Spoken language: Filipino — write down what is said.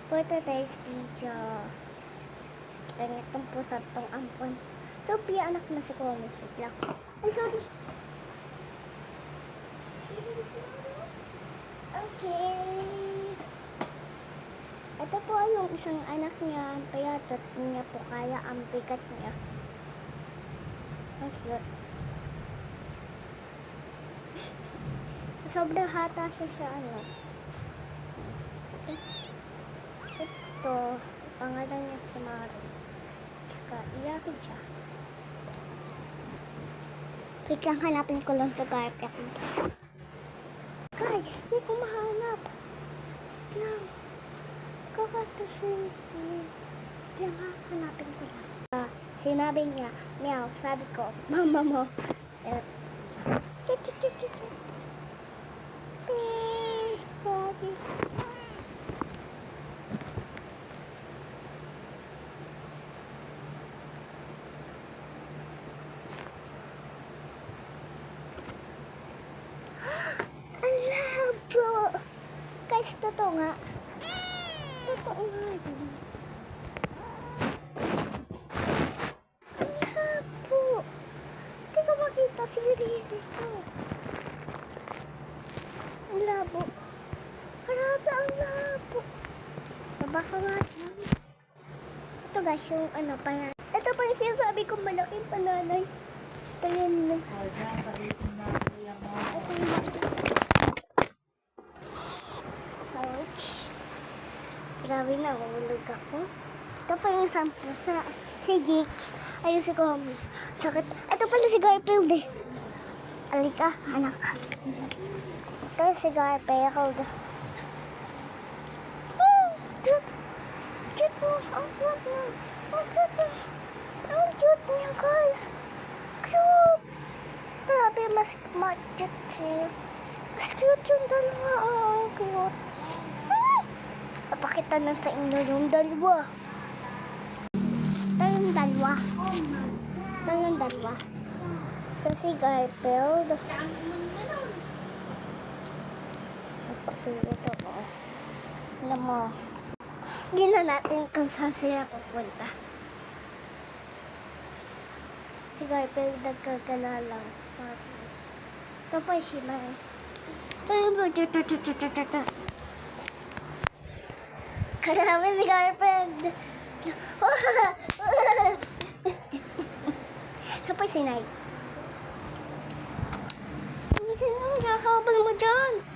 For today's video, ganitong pusat tong ampon. Sophie, anak na si Comic. Wait lang. Ay, sorry. Okay. Ito po yung isang anak niya. Payatot niya po kaya ang bigat niya. Ang cute. Sobrang hata siya sa ano. Ito, pangalan niya si Mari. Tsaka, iyakin siya. Wait lang, hanapin ko lang sa carpet nito. Guys, hindi ko mahanap. Wait lang. Kakatusin. Wait lang ha, hanapin ko lang. Sinabi niya, meow, sabi ko, mama mo. Please, daddy. Ang labo! Guys, totoo nga. Totoo nga yun. Ang labo! Hindi ko makita si Riri ko. Ang labo. Grabe, ang labo. Baba ka nga dyan. Ito guys, yung ano, pananay. Ito pa yung sinasabi kong malaking pananay. Ito yun. Ouch. Grabe na, mahulog ako. Ito pa yung sample sa si Jake. Ayun si Comi. Sakit. Ito pala si Garfield eh. Alika, anak. Ito si Garfield. Cute mo. Ang cute mo. Ang cute mo. Ang cute niya guys. Cute. Grabe, mas cute siya. Mas cute yung dalawa. Ang cute. Papakita na sa inyo yung dalawa. Ito yung dalawa. Ito yung dalawa. Ito si Garfield. Kasi ito ko. Alam mo. Hindi na natin kung saan sila pupunta. Si Garfield nagkagala lang. Ito pa si May. Ito yung karami si Garfield. Ito pa si Nay. Sino nakakabal mo dyan?